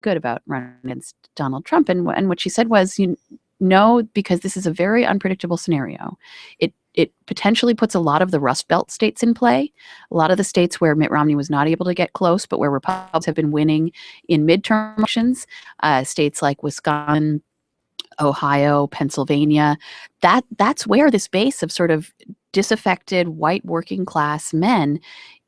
good about running against Donald Trump. And what she said was, no, because this is a very unpredictable scenario. It potentially puts a lot of the Rust Belt states in play, a lot of the states where Mitt Romney was not able to get close, but where Republicans have been winning in midterm elections, states like Wisconsin, Ohio, Pennsylvania. That's where this base of sort of disaffected white working class men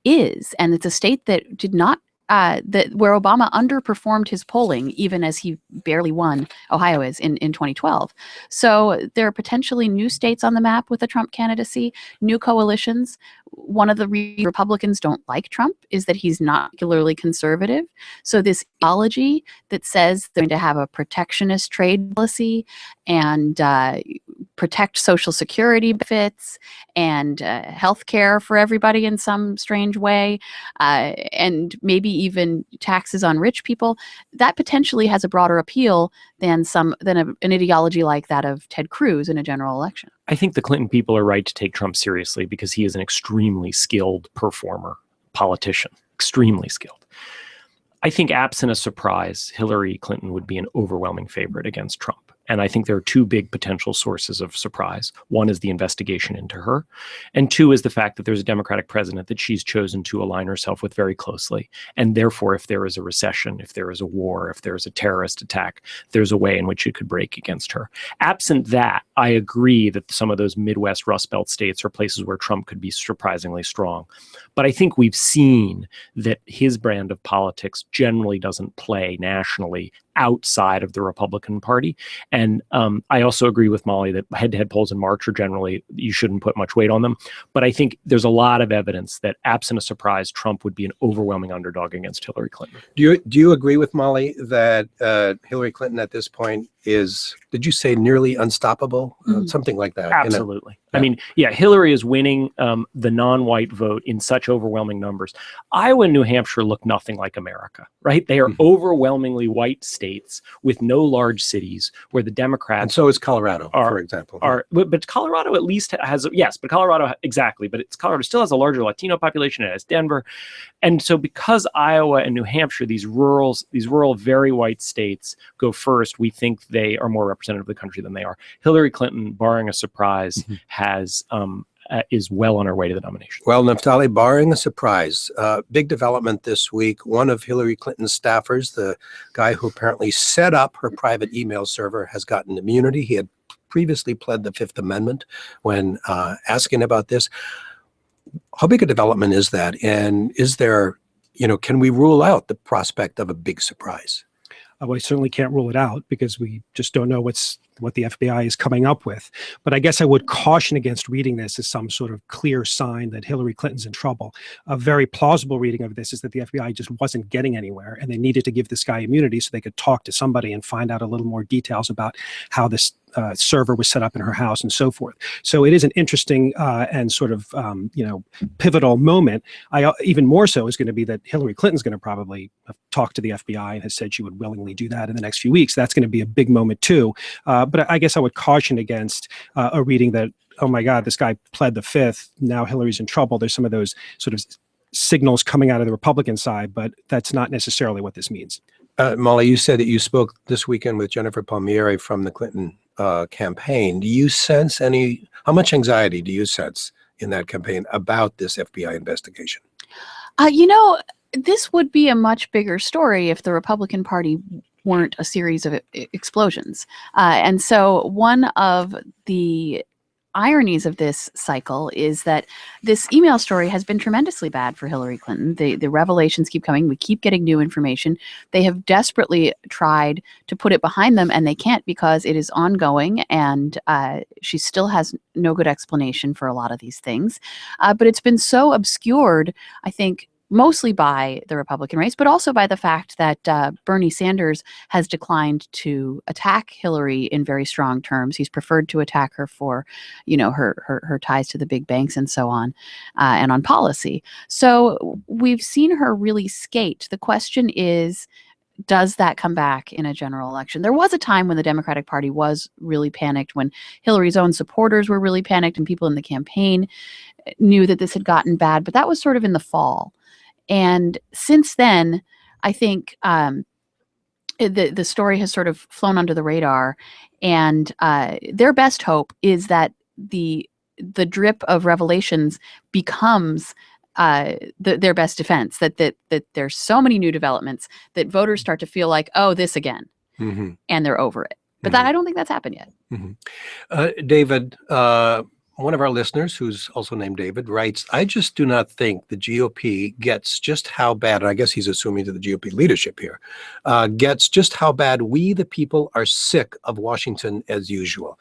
is. And it's a state that did not where Obama underperformed his polling, even as he barely won, Ohio is, in 2012. So there are potentially new states on the map with a Trump candidacy, new coalitions. One of the reasons Republicans don't like Trump is that he's not particularly conservative. So this ideology that says they're going to have a protectionist trade policy and protect Social Security benefits and health care for everybody in some strange way, and maybe even taxes on rich people, that potentially has a broader appeal than an ideology like that of Ted Cruz in a general election. I think the Clinton people are right to take Trump seriously because he is an extremely skilled performer, politician, extremely skilled. I think absent a surprise, Hillary Clinton would be an overwhelming favorite against Trump. And I think there are two big potential sources of surprise. One is the investigation into her. And two is the fact that there's a Democratic president that she's chosen to align herself with very closely. And therefore, if there is a recession, if there is a war, if there is a terrorist attack, there's a way in which it could break against her. Absent that, I agree that some of those Midwest Rust Belt states are places where Trump could be surprisingly strong. But I think we've seen that his brand of politics generally doesn't play nationally outside of the Republican Party. And I also agree with Molly that head-to-head polls in March are generally, you shouldn't put much weight on them. But I think there's a lot of evidence that absent a surprise, Trump would be an overwhelming underdog against Hillary Clinton. Do you agree with Molly that Hillary Clinton at this point is, did you say nearly unstoppable? Something like that. Absolutely. I mean, yeah, Hillary is winning the non-white vote in such overwhelming numbers. Iowa and New Hampshire look nothing like America, right? They are overwhelmingly white states with no large cities where the Democrats... And so is Colorado, for example. But Colorado at least has... Yes, but Colorado, exactly. But Colorado still has a larger Latino population. It has Denver. And so because Iowa and New Hampshire, these rural, very white states go first, we think they are more representative of the country than they are. Hillary Clinton, barring a surprise, is well on her way to the nomination. Well, Naftali, barring a surprise, big development this week. One of Hillary Clinton's staffers, the guy who apparently set up her private email server, has gotten immunity. He had previously pled the Fifth Amendment when asking about this. How big a development is that? And is there, can we rule out the prospect of a big surprise? Well, I certainly can't rule it out because we just don't know what the FBI is coming up with. But I guess I would caution against reading this as some sort of clear sign that Hillary Clinton's in trouble. A very plausible reading of this is that the FBI just wasn't getting anywhere and they needed to give this guy immunity so they could talk to somebody and find out a little more details about how this server was set up in her house and so forth. So it is an interesting and sort of, pivotal moment. Even more so is going to be that Hillary Clinton's going to probably talk to the FBI and has said she would willingly do that in the next few weeks. That's going to be a big moment too. But I guess I would caution against a reading that, oh my God, this guy pled the Fifth, now Hillary's in trouble. There's some of those sort of signals coming out of the Republican side, but that's not necessarily what this means. Molly, you said that you spoke this weekend with Jennifer Palmieri from the Clinton campaign. Do you sense how much anxiety do you sense in that campaign about this FBI investigation? This would be a much bigger story if the Republican Party weren't a series of explosions. And so one of the ironies of this cycle is that this email story has been tremendously bad for Hillary Clinton. The revelations keep coming. We keep getting new information. They have desperately tried to put it behind them, and they can't because it is ongoing, and she still has no good explanation for a lot of these things. But it's been so obscured, I think, mostly by the Republican race, but also by the fact that Bernie Sanders has declined to attack Hillary in very strong terms. He's preferred to attack her for, her ties to the big banks and so on, and on policy. So we've seen her really skate. The question is, does that come back in a general election? There was a time when the Democratic Party was really panicked, when Hillary's own supporters were really panicked and people in the campaign knew that this had gotten bad, but that was sort of in the fall. And since then, I think the story has sort of flown under the radar, and their best hope is that the drip of revelations becomes their best defense. That there's so many new developments that voters start to feel like, oh, this again, and they're over it. But I don't think that's happened yet. David, one of our listeners, who's also named David, writes, I just do not think the GOP gets just how bad, and I guess he's assuming to the GOP leadership here, gets just how bad we, the people, are sick of Washington as usual.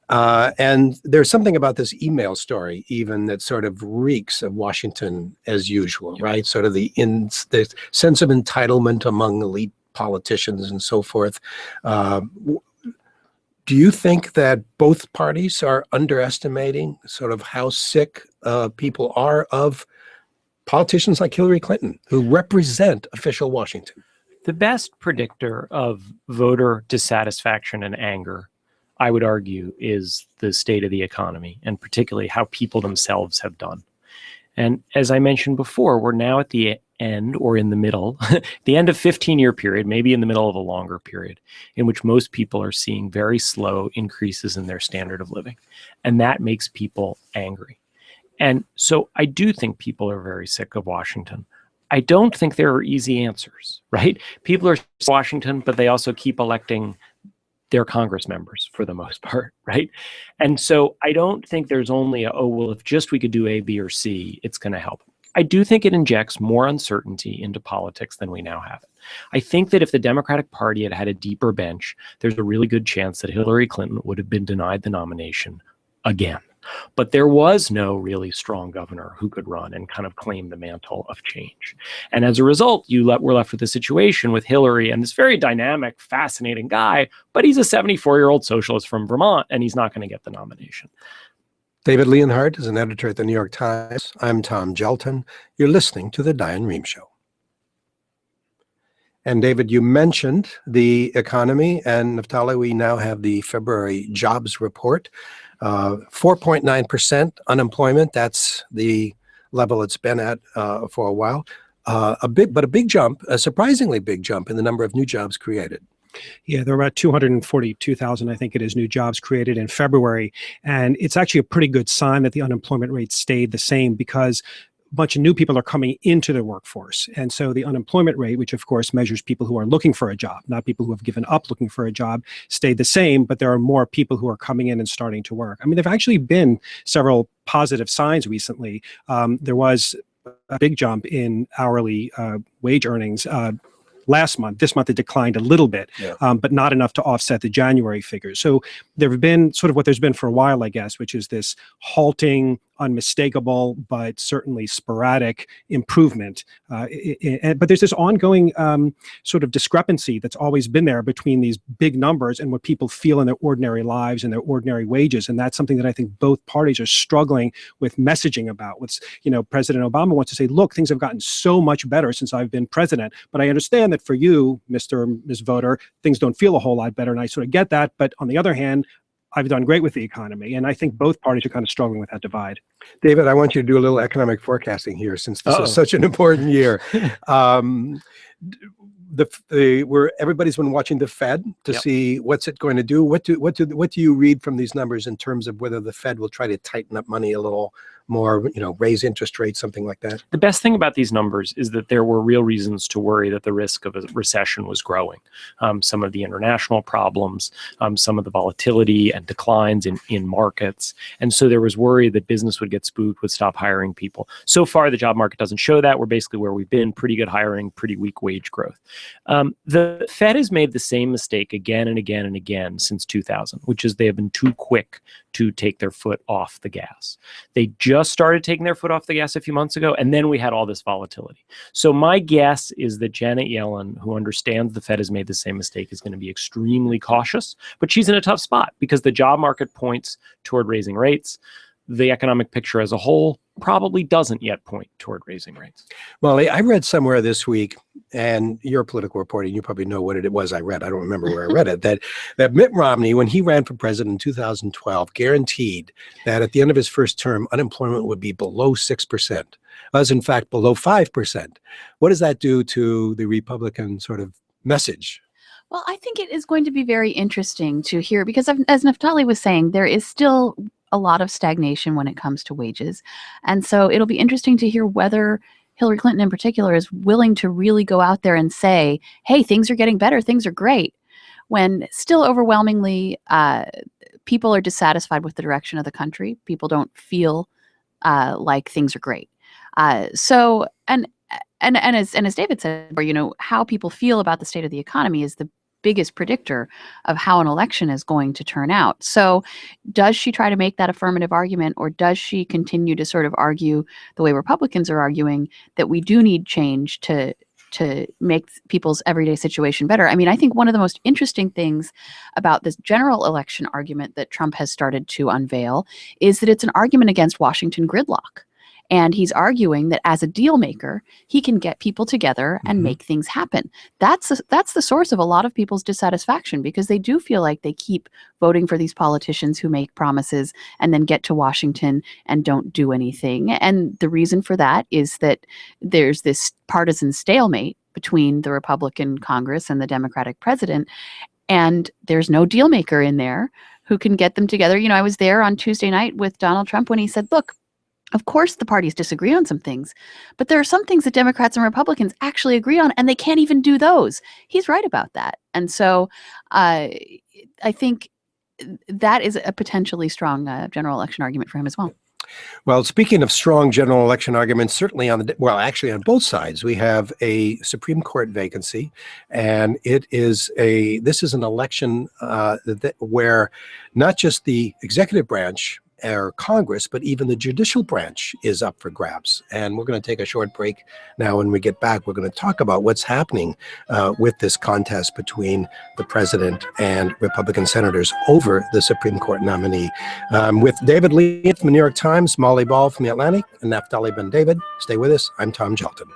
And there's something about this email story even that sort of reeks of Washington as usual, right? Sort of the sense of entitlement among elite politicians and so forth. Do you think that both parties are underestimating sort of how sick people are of politicians like Hillary Clinton, who represent official Washington? The best predictor of voter dissatisfaction and anger, I would argue, is the state of the economy, and particularly how people themselves have done. And as I mentioned before, we're now at the end, or in the middle, the end of 15-year period, maybe in the middle of a longer period, in which most people are seeing very slow increases in their standard of living. And that makes people angry. And so I do think people are very sick of Washington. I don't think there are easy answers, right? People are sick of Washington, but they also keep electing their Congress members for the most part, right? And so I don't think there's only if just we could do A, B, or C, it's going to help. I do think it injects more uncertainty into politics than we now have it. I think that if the Democratic Party had had a deeper bench, there's a really good chance that Hillary Clinton would have been denied the nomination again. But there was no really strong governor who could run and kind of claim the mantle of change. And as a result, we're left with a situation with Hillary and this very dynamic, fascinating guy, but he's a 74-year-old socialist from Vermont, and he's not going to get the nomination. David Leonhardt is an editor at the New York Times. I'm Tom Gjelten. You're listening to The Diane Rehm Show. And David, you mentioned the economy, and Naftali, we now have the February jobs report. 4.9% unemployment. That's the level it's been at for a while. A big jump, a surprisingly big jump in the number of new jobs created. Yeah, there are about 242,000, I think it is, new jobs created in February. And it's actually a pretty good sign that the unemployment rate stayed the same, because a bunch of new people are coming into the workforce. And so the unemployment rate, which of course measures people who are looking for a job, not people who have given up looking for a job, stayed the same, but there are more people who are coming in and starting to work. I mean, there've actually been several positive signs recently. There was a big jump in hourly wage earnings last month. This month it declined a little bit, but not enough to offset the January figures. So there have been sort of what there's been for a while, I guess, which is this halting, unmistakable, but certainly sporadic improvement. But there's this ongoing sort of discrepancy that's always been there between these big numbers and what people feel in their ordinary lives and their ordinary wages. And that's something that I think both parties are struggling with messaging about. President Obama wants to say, look, things have gotten so much better since I've been president. But I understand that for you, Mr. or Ms. Voter, things don't feel a whole lot better. And I sort of get that. But on the other hand, I've done great with the economy. And I think both parties are kind of struggling with that divide. David, I want you to do a little economic forecasting here, since this is such an important year. Everybody's been watching the Fed to see what's it going to do. What do you read from these numbers in terms of whether the Fed will try to tighten up money a little more, raise interest rates, something like that? The best thing about these numbers is that there were real reasons to worry that the risk of a recession was growing. Some of the international problems, some of the volatility and declines in markets. And so there was worry that business would get spooked, would stop hiring people. So far, the job market doesn't show that. We're basically where we've been: pretty good hiring, pretty weak wage growth. The Fed has made the same mistake again and again and again since 2000, which is they have been too quick to take their foot off the gas. They just started taking their foot off the gas a few months ago, and then we had all this volatility. So my guess is that Janet Yellen, who understands the Fed has made the same mistake, is going to be extremely cautious, but she's in a tough spot because the job market points toward raising rates. The economic picture as a whole probably doesn't yet point toward raising rates. Well, I read somewhere this week, and you're political reporting, you probably know what it was I read. I don't remember where I read it, that Mitt Romney, when he ran for president in 2012, guaranteed that at the end of his first term, unemployment would be below 6%. Was in fact below 5%. What does that do to the Republican sort of message? Well, I think it is going to be very interesting to hear because, as Naftali was saying, there is still a lot of stagnation when it comes to wages. And so it'll be interesting to hear whether Hillary Clinton in particular is willing to really go out there and say, hey, things are getting better, things are great, when still overwhelmingly people are dissatisfied with the direction of the country. People don't feel like things are great. And as David said, how people feel about the state of the economy is the biggest predictor of how an election is going to turn out. So does she try to make that affirmative argument, or does she continue to sort of argue the way Republicans are arguing that we do need change to make people's everyday situation better? I mean, I think one of the most interesting things about this general election argument that Trump has started to unveil is that it's an argument against Washington gridlock. And he's arguing that as a deal maker, he can get people together and make things happen. That's the source of a lot of people's dissatisfaction, because they do feel like they keep voting for these politicians who make promises and then get to Washington and don't do anything. And the reason for that is that there's this partisan stalemate between the Republican Congress and the Democratic president. And there's no deal maker in there who can get them together. I was there on Tuesday night with Donald Trump when he said, look, of course, the parties disagree on some things, but there are some things that Democrats and Republicans actually agree on, and they can't even do those. He's right about that. And so I think that is a potentially strong general election argument for him as well. Well, speaking of strong general election arguments, certainly actually on both sides, we have a Supreme Court vacancy, and this is an election where not just the executive branch or Congress, but even the judicial branch is up for grabs. And we're going to take a short break now. When we get back, we're going to talk about what's happening with this contest between the president and Republican senators over the Supreme Court nominee. With David Lee from the New York Times, Molly Ball from the Atlantic, and Naftali Ben David. Stay with us. I'm Tom Gjelten.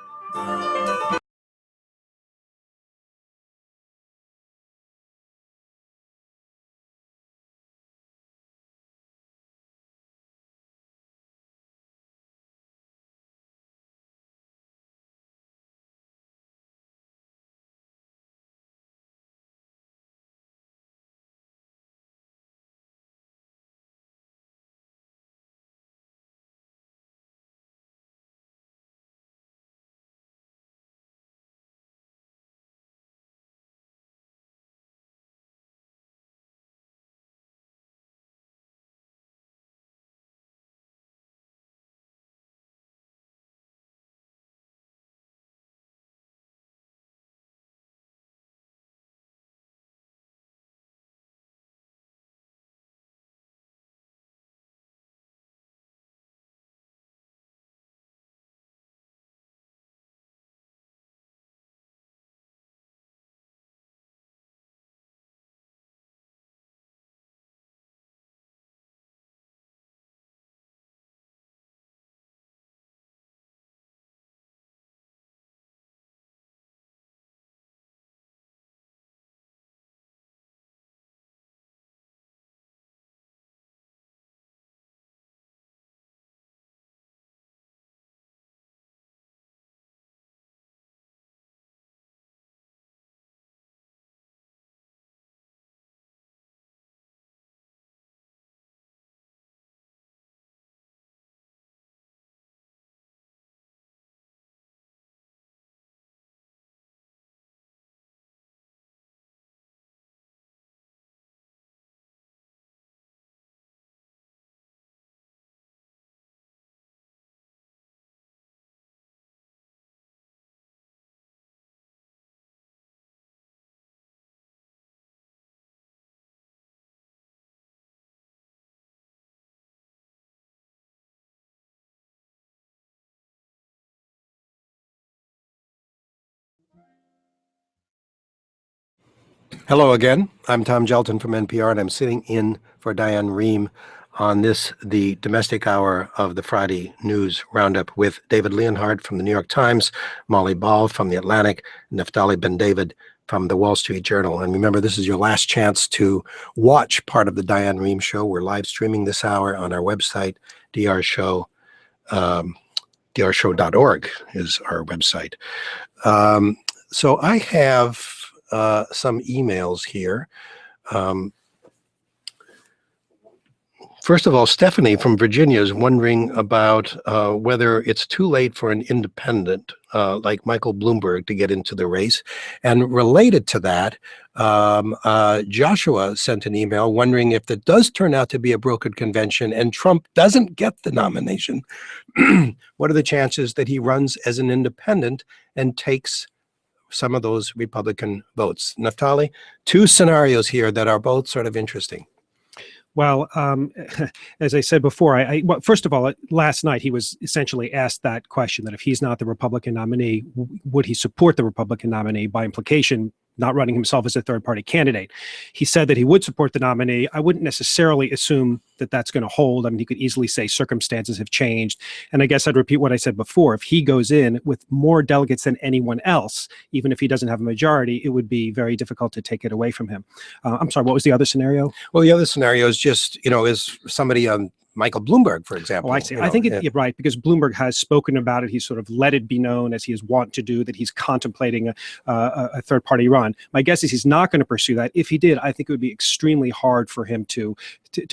Hello again. I'm Tom Gjelten from NPR, and I'm sitting in for Diane Rehm on the domestic hour of the Friday News Roundup, with David Leonhardt from the New York Times, Molly Ball from the Atlantic, Naftali Ben David from the Wall Street Journal. And remember, this is your last chance to watch part of the Diane Rehm Show. We're live streaming this hour on our website, drshow.org is our website. So I have some emails here. First of all, Stephanie from Virginia is wondering about whether it's too late for an independent like Michael Bloomberg to get into the race. And related to that, Joshua sent an email wondering if it does turn out to be a brokered convention and Trump doesn't get the nomination, what are the chances that he runs as an independent and takes some of those Republican votes? Naftali, two scenarios here that are both sort of interesting. Well, as I said before, well, first of all, last night he was essentially asked that question, that if he's not the Republican nominee, would he support the Republican nominee? By implication, not running himself as a third-party candidate. He said that he would support the nominee. I wouldn't necessarily assume that that's going to hold. I mean, he could easily say circumstances have changed. And I guess I'd repeat what I said before. If he goes in with more delegates than anyone else, even if he doesn't have a majority, it would be very difficult to take it away from him. I'm sorry, what was the other scenario? Well, the other scenario is just, is somebody on Michael Bloomberg, for example. Oh, I see. I think you're right, because Bloomberg has spoken about it. He's sort of let it be known, as he is wont to do, that he's contemplating a third-party run. My guess is he's not going to pursue that. If he did, I think it would be extremely hard for him to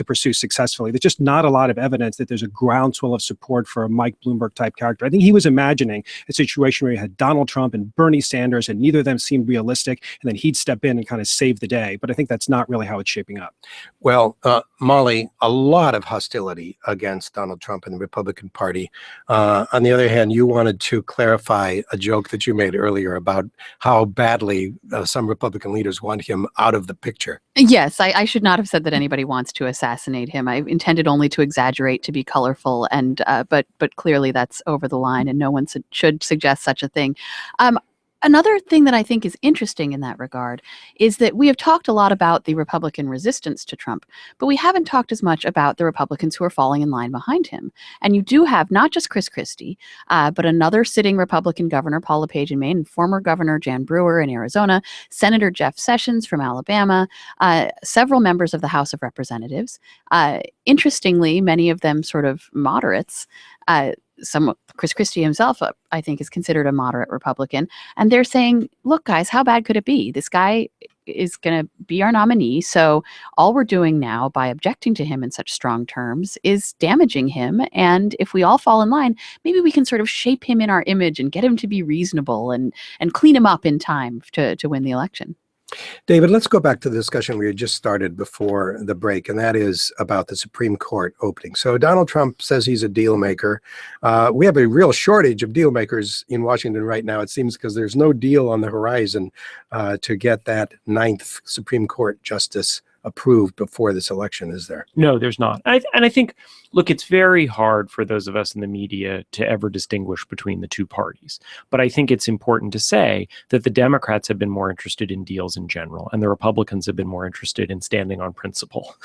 pursue successfully. There's just not a lot of evidence that there's a groundswell of support for a Mike Bloomberg type character. I think he was imagining a situation where you had Donald Trump and Bernie Sanders, and neither of them seemed realistic, and then he'd step in and kind of save the day. But I think that's not really how it's shaping up. Well, Molly, a lot of hostility against Donald Trump and the Republican Party. On the other hand, you wanted to clarify a joke that you made earlier about how badly some Republican leaders want him out of the picture. Yes, I should not have said that anybody wants to assassinate him. I intended only to exaggerate, to be colorful, and but clearly that's over the line, and no one should suggest such a thing. Another thing that I think is interesting in that regard is that we have talked a lot about the Republican resistance to Trump, but we haven't talked as much about the Republicans who are falling in line behind him. And you do have not just Chris Christie, but another sitting Republican governor, Paul LePage in Maine, and former Governor Jan Brewer in Arizona, Senator Jeff Sessions from Alabama, several members of the House of Representatives. Interestingly, many of them sort of moderates. Chris Christie himself, I think, is considered a moderate Republican. And they're saying, look, guys, how bad could it be? This guy is going to be our nominee. So all we're doing now by objecting to him in such strong terms is damaging him. And if we all fall in line, maybe we can sort of shape him in our image and get him to be reasonable and clean him up in time to win the election. David, let's go back to the discussion we had just started before the break, and that is about the Supreme Court opening. So Donald Trump says he's a deal maker. We have a real shortage of deal makers in Washington right now, it seems, because there's no deal on the horizon to get that 9th Supreme Court justice approved before this election, is there? No, there's not. And I think, look, it's very hard for those of us in the media to ever distinguish between the two parties. But I think it's important to say that the Democrats have been more interested in deals in general, and the Republicans have been more interested in standing on principle,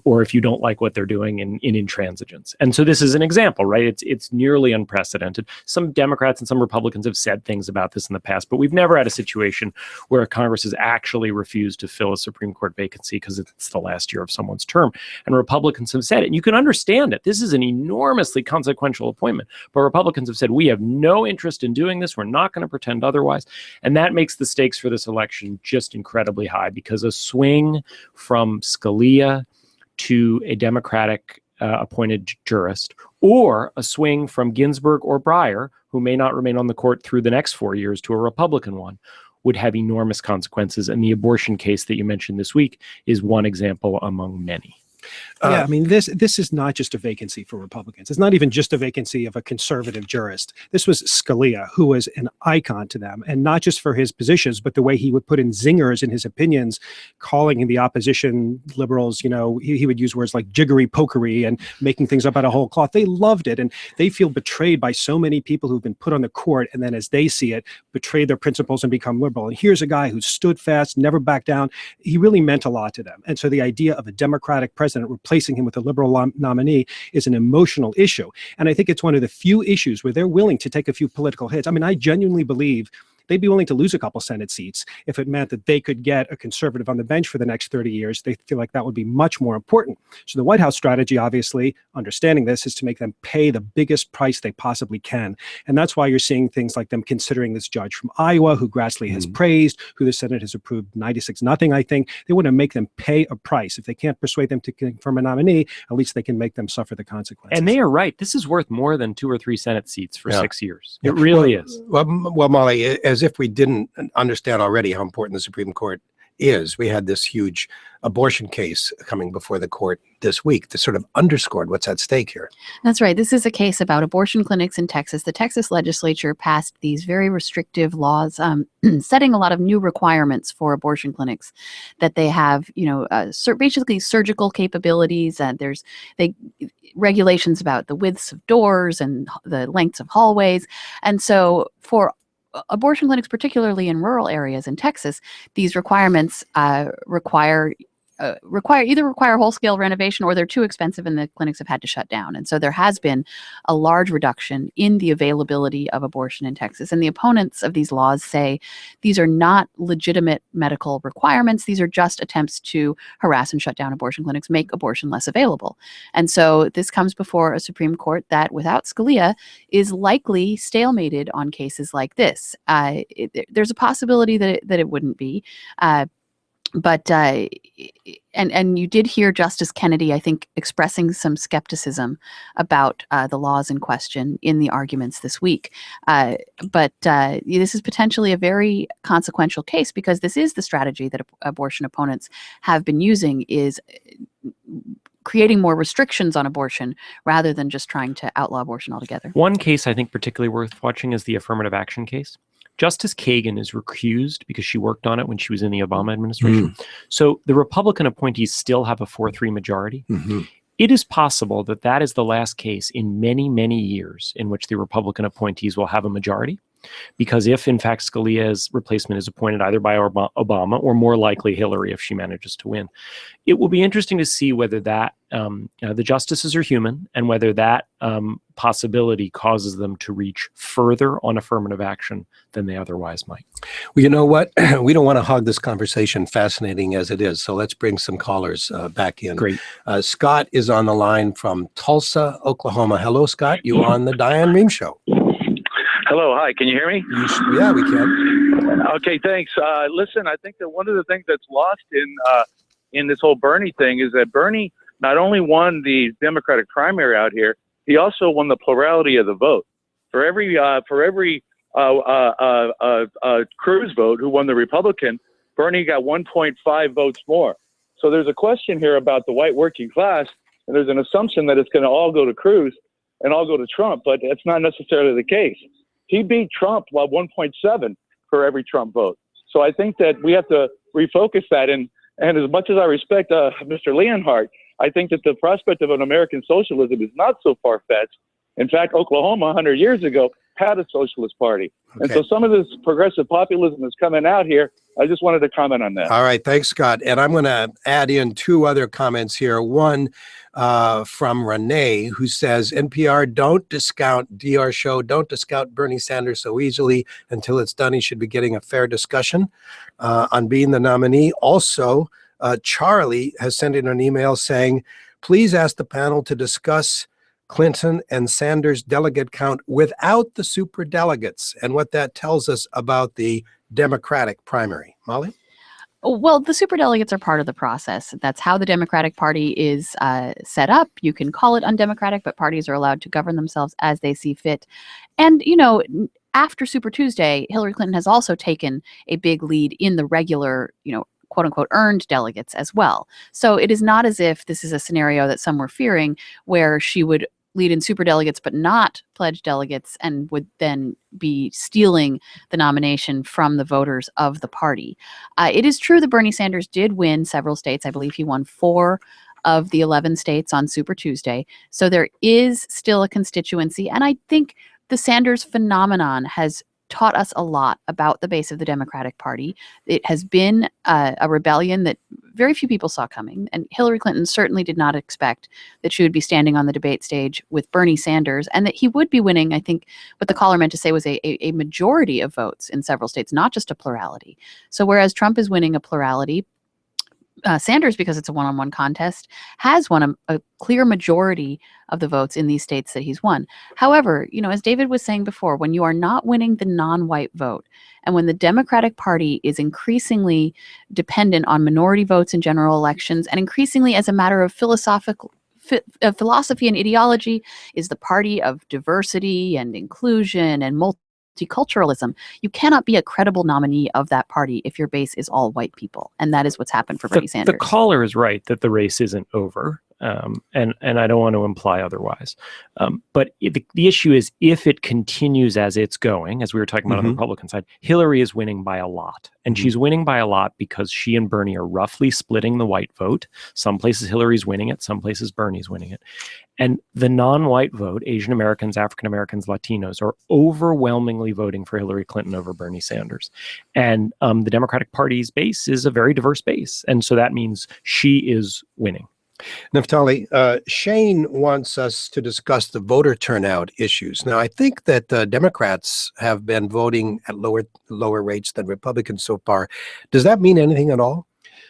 or if you don't like what they're doing, in intransigence. And so this is an example, right? It's nearly unprecedented. Some Democrats and some Republicans have said things about this in the past, but we've never had a situation where Congress has actually refused to fill a Supreme Court vacancy because it's the last year of someone's term. And Republicans have said it, and you can understand it. This is an enormously consequential appointment, but Republicans have said, we have no interest in doing this. We're not going to pretend otherwise. And that makes the stakes for this election just incredibly high, because a swing from Scalia to a Democratic appointed jurist, or a swing from Ginsburg or Breyer, who may not remain on the court through the next 4 years, to a Republican one, would have enormous consequences. And the abortion case that you mentioned this week is one example among many. Yeah, I mean, this is not just a vacancy for Republicans. It's not even just a vacancy of a conservative jurist. This was Scalia, who was an icon to them, and not just for his positions, but the way he would put in zingers in his opinions, calling the opposition liberals, he would use words like jiggery pokery and making things up out of whole cloth. They loved it, and they feel betrayed by so many people who've been put on the court, and then as they see it, betrayed their principles and become liberal. And here's a guy who stood fast, never backed down. He really meant a lot to them. And so the idea of a Democratic president replacing him with a liberal nominee is an emotional issue. And I think it's one of the few issues where they're willing to take a few political hits. I mean, I genuinely believe they'd be willing to lose a couple Senate seats if it meant that they could get a conservative on the bench for the next 30 years. They feel like that would be much more important. So the White House strategy, obviously, understanding this, is to make them pay the biggest price they possibly can. And that's why you're seeing things like them considering this judge from Iowa, who Grassley has praised, who the Senate has approved 96-0, I think. They want to make them pay a price. If they can't persuade them to confirm a nominee, at least they can make them suffer the consequences. And they are right. This is worth more than 2 or 3 Senate seats for 6 years. It really is. Well, Molly, as if we didn't understand already how important the Supreme Court is, we had this huge abortion case coming before the court this week that sort of underscored what's at stake here. That's right. This is a case about abortion clinics in Texas. The Texas legislature passed these very restrictive laws, setting a lot of new requirements for abortion clinics, that they have, basically surgical capabilities. There's regulations about the widths of doors and the lengths of hallways. And so for abortion clinics, particularly in rural areas in Texas, these requirements require whole-scale renovation, or they're too expensive and the clinics have had to shut down. And so there has been a large reduction in the availability of abortion in Texas. And the opponents of these laws say these are not legitimate medical requirements. These are just attempts to harass and shut down abortion clinics, make abortion less available. And so this comes before a Supreme Court that, without Scalia, is likely stalemated on cases like this. There's a possibility that it wouldn't be. But you did hear Justice Kennedy, I think, expressing some skepticism about the laws in question in the arguments this week. But this is potentially a very consequential case, because this is the strategy that abortion opponents have been using, is creating more restrictions on abortion rather than just trying to outlaw abortion altogether. One case I think particularly worth watching is the affirmative action case. Justice Kagan is recused because she worked on it when she was in the Obama administration. So the Republican appointees still have a 4-3 majority. It is possible that that is the last case in many, many years in which the Republican appointees will have a majority. Because if, in fact, Scalia's replacement is appointed either by Obama or, more likely, Hillary if she manages to win, it will be interesting to see whether that the justices are human, and whether that possibility causes them to reach further on affirmative action than they otherwise might. Well, you know what? We don't want to hog this conversation, fascinating as it is. So let's bring some callers back in. Great. Scott is on the line from Tulsa, Oklahoma. Hello, Scott. You're on the Diane Rehm Show. Hello, hi. Can you hear me? Yeah, we can. Okay, thanks. Listen, I think that one of the things that's lost in this whole Bernie thing is that Bernie not only won the Democratic primary out here, he also won the plurality of the vote. For every Cruz vote, who won the Republican, Bernie got 1.5 votes more. So there's a question here about the white working class, and there's an assumption that it's going to all go to Cruz and all go to Trump, but that's not necessarily the case. He beat Trump by 1.7 for every Trump vote. So I think that we have to refocus that. And as much as I respect Mr. Leonhardt, I think that the prospect of an American socialism is not so far-fetched. In fact, Oklahoma 100 years ago had a socialist party. Okay. And so some of this progressive populism is coming out here. I just wanted to comment on that. All right. Thanks, Scott. And I'm going to add in 2 other comments here. One from Renee, who says, NPR, don't discount DR show. Don't discount Bernie Sanders so easily. Until it's done, he should be getting a fair discussion on being the nominee. Also, Charlie has sent in an email saying, please ask the panel to discuss Clinton and Sanders delegate count without the superdelegates, and what that tells us about the Democratic primary. Molly? Well, the superdelegates are part of the process. That's how the Democratic Party is set up. You can call it undemocratic, but parties are allowed to govern themselves as they see fit. And, after Super Tuesday, Hillary Clinton has also taken a big lead in the regular, quote unquote, earned delegates as well. So it is not as if this is a scenario that some were fearing, where she would lead in superdelegates but not pledge delegates, and would then be stealing the nomination from the voters of the party. It is true that Bernie Sanders did win several states. I believe he won 4 of the 11 states on Super Tuesday. So there is still a constituency. And I think the Sanders phenomenon has taught us a lot about the base of the Democratic Party. It has been a rebellion that very few people saw coming. And Hillary Clinton certainly did not expect that she would be standing on the debate stage with Bernie Sanders and that he would be winning. I think what the caller meant to say was a majority of votes in several states, not just a plurality. So whereas Trump is winning a plurality, Sanders, because it's a one-on-one contest, has won a clear majority of the votes in these states that he's won. However, as David was saying before, when you are not winning the non-white vote, and when the Democratic Party is increasingly dependent on minority votes in general elections, and increasingly as a matter of philosophy and ideology, is the party of diversity and inclusion and multiculturalism, you cannot be a credible nominee of that party if your base is all white people. And that is what's happened for Bernie Sanders. The caller is right that the race isn't over. And I don't want to imply otherwise. But the issue is, if it continues as it's going, as we were talking about on the Republican side, Hillary is winning by a lot. And she's winning by a lot because she and Bernie are roughly splitting the white vote. Some places Hillary's winning it, some places Bernie's winning it. And the non-white vote, Asian Americans, African Americans, Latinos, are overwhelmingly voting for Hillary Clinton over Bernie Sanders. And the Democratic Party's base is a very diverse base. And so that means she is winning. Naftali, Shane wants us to discuss the voter turnout issues. Now, I think that Democrats have been voting at lower rates than Republicans so far. Does that mean anything at all?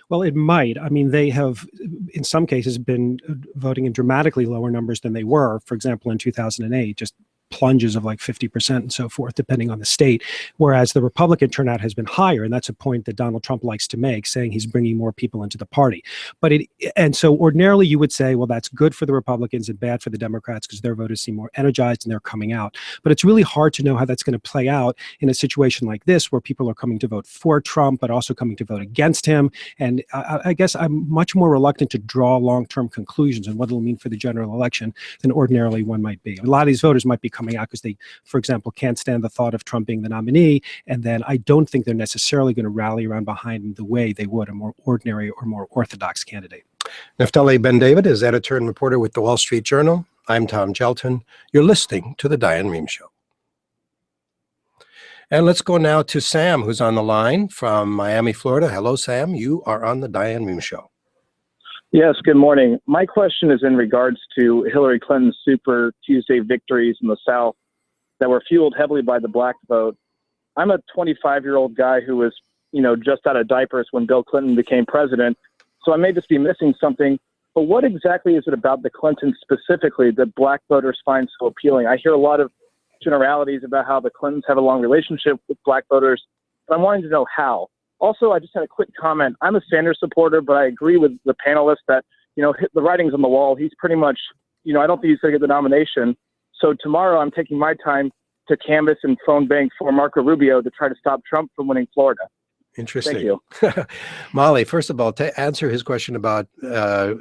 Well, it might. I mean, they have, in some cases, been voting in dramatically lower numbers than they were. For example, in 2008, just plunges of like 50% and so forth, depending on the state, whereas the Republican turnout has been higher. And that's a point that Donald Trump likes to make, saying he's bringing more people into the party. And so ordinarily you would say, well, that's good for the Republicans and bad for the Democrats because their voters seem more energized and they're coming out. But it's really hard to know how that's going to play out in a situation like this, where people are coming to vote for Trump, but also coming to vote against him. And I guess I'm much more reluctant to draw long-term conclusions on what it'll mean for the general election than ordinarily one might be. A lot of these voters might be coming out because they, for example, can't stand the thought of Trump being the nominee, and then I don't think they're necessarily going to rally around behind him the way they would a more ordinary or more orthodox candidate. Naftali Ben-David is editor and reporter with the Wall Street Journal. I'm Tom Gjelten. You're listening to The Diane Rehm Show. And let's go now to Sam, who's on the line from Miami, Florida. Hello, Sam. You are on The Diane Rehm Show. Yes, good morning. My question is in regards to Hillary Clinton's Super Tuesday victories in the South that were fueled heavily by the black vote. I'm a 25-year-old guy who was, just out of diapers when Bill Clinton became president, so I may just be missing something. But what exactly is it about the Clintons specifically that black voters find so appealing? I hear a lot of generalities about how the Clintons have a long relationship with black voters, but I'm wanting to know how. Also, I just had a quick comment. I'm a Sanders supporter, but I agree with the panelists that, the writing's on the wall. He's pretty much, I don't think he's going to get the nomination. So tomorrow I'm taking my time to canvass and phone bank for Marco Rubio to try to stop Trump from winning Florida. Interesting. Thank you. Molly, first of all, to answer his question about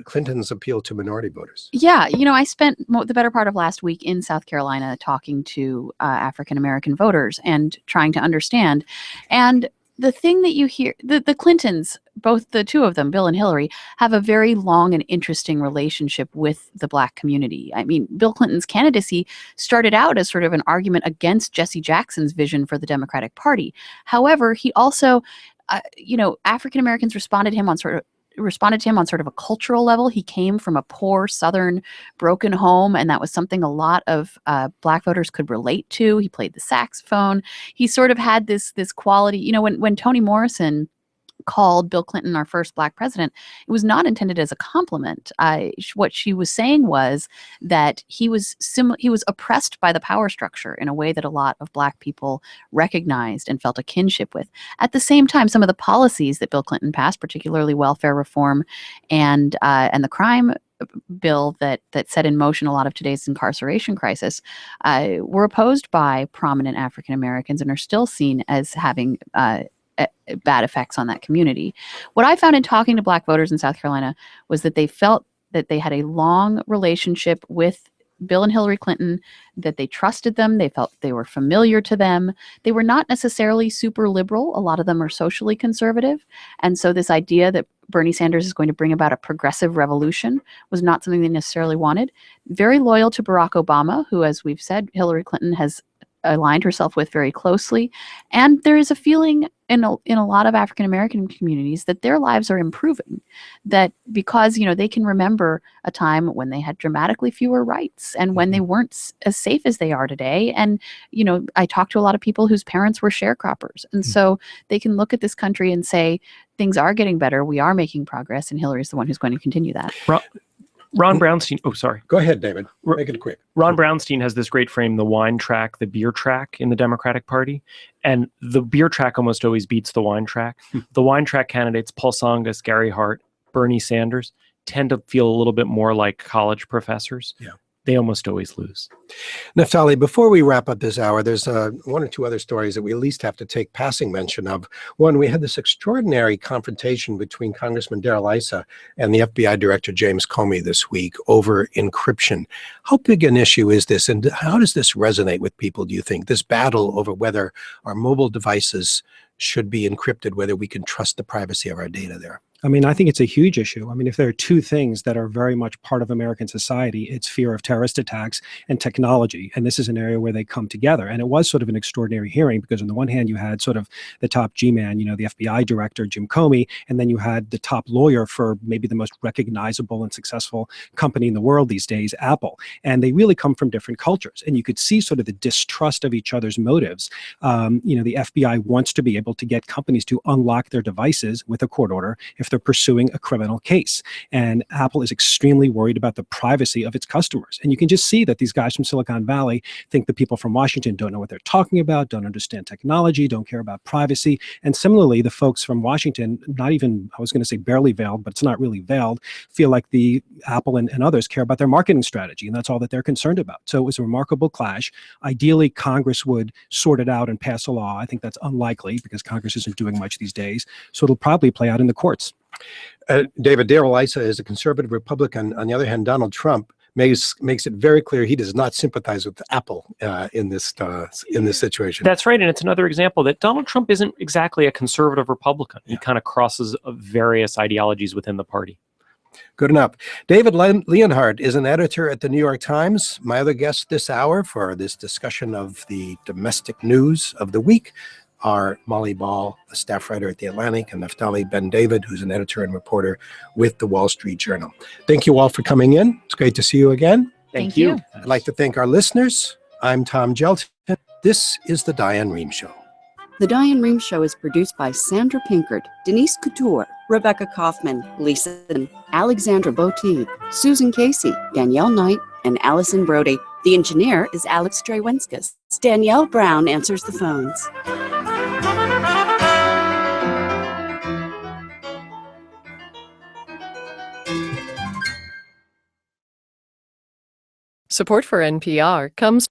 Clinton's appeal to minority voters. Yeah, I spent the better part of last week in South Carolina talking to African-American voters and trying to understand. And the thing that you hear, the Clintons, both the two of them, Bill and Hillary, have a very long and interesting relationship with the black community. I mean, Bill Clinton's candidacy started out as sort of an argument against Jesse Jackson's vision for the Democratic Party. However, he also, African Americans responded to him on sort of a cultural level. He came from a poor Southern broken home, and that was something a lot of black voters could relate to. He played the saxophone. He sort of had this quality. When Toni Morrison called Bill Clinton our first black president, it was not intended as a compliment. What she was saying was that he was oppressed by the power structure in a way that a lot of black people recognized and felt a kinship with. At the same time, some of the policies that Bill Clinton passed, particularly welfare reform and the crime bill that set in motion a lot of today's incarceration crisis, were opposed by prominent African Americans and are still seen as having bad effects on that community. What I found in talking to black voters in South Carolina was that they felt that they had a long relationship with Bill and Hillary Clinton, that they trusted them, they felt they were familiar to them. They were not necessarily super liberal. A lot of them are socially conservative. And so this idea that Bernie Sanders is going to bring about a progressive revolution was not something they necessarily wanted. Very loyal to Barack Obama, who, as we've said, Hillary Clinton has aligned herself with very closely. And there is a feeling in a lot of African American communities that their lives are improving, that because they can remember a time when they had dramatically fewer rights and when they weren't as safe as they are today. And I talk to a lot of people whose parents were sharecroppers, and so they can look at this country and say things are getting better, we are making progress, and Hillary's the one who's going to continue that. Ron Brownstein. Oh, sorry. Go ahead, David. Make it quick. Ron Brownstein has this great frame, the wine track, the beer track in the Democratic Party. And the beer track almost always beats the wine track. The wine track candidates, Paul Tsongas, Gary Hart, Bernie Sanders, tend to feel a little bit more like college professors. Yeah. They almost always lose. Naftali, before we wrap up this hour, there's one or two other stories that we at least have to take passing mention of. One, we had this extraordinary confrontation between Congressman Darrell Issa and the FBI Director James Comey this week over encryption. How big an issue is this, and how does this resonate with people, do you think, this battle over whether our mobile devices should be encrypted, whether we can trust the privacy of our data there? I mean, I think it's a huge issue. I mean, if there are two things that are very much part of American society, it's fear of terrorist attacks and technology. And this is an area where they come together. And it was sort of an extraordinary hearing because on the one hand, you had sort of the top G-man, the FBI director, Jim Comey, and then you had the top lawyer for maybe the most recognizable and successful company in the world these days, Apple. And they really come from different cultures. And you could see sort of the distrust of each other's motives. The FBI wants to be able to get companies to unlock their devices with a court order if they're pursuing a criminal case. And Apple is extremely worried about the privacy of its customers. And you can just see that these guys from Silicon Valley think the people from Washington don't know what they're talking about, don't understand technology, don't care about privacy. And similarly, the folks from Washington, not even, I was going to say barely veiled, but it's not really veiled, feel like the Apple and others care about their marketing strategy. And that's all that they're concerned about. So it was a remarkable clash. Ideally, Congress would sort it out and pass a law. I think that's unlikely because Congress isn't doing much these days. So it'll probably play out in the courts. David, Darrell Issa is a conservative Republican. On the other hand, Donald Trump makes it very clear he does not sympathize with Apple in this situation. That's right. And it's another example that Donald Trump isn't exactly a conservative Republican. Yeah. He kind of crosses various ideologies within the party. Good enough. David Leonhardt is an editor at the New York Times. My other guest this hour for this discussion of the domestic news of the week are Molly Ball, a staff writer at The Atlantic, and Naftali Ben-David, who's an editor and reporter with the Wall Street Journal. Thank you all for coming in. It's great to see you again. Thank you. I'd like to thank our listeners. I'm Tom Gjelten. This is The Diane Rehm Show. The Diane Rehm Show is produced by Sandra Pinkert, Denise Couture, Rebecca Kaufman, Lisa, Alexandra Boteed, Susan Casey, Danielle Knight, and Allison Brody. The engineer is Alex Drewenskas. Danielle Brown answers the phones. Support for NPR comes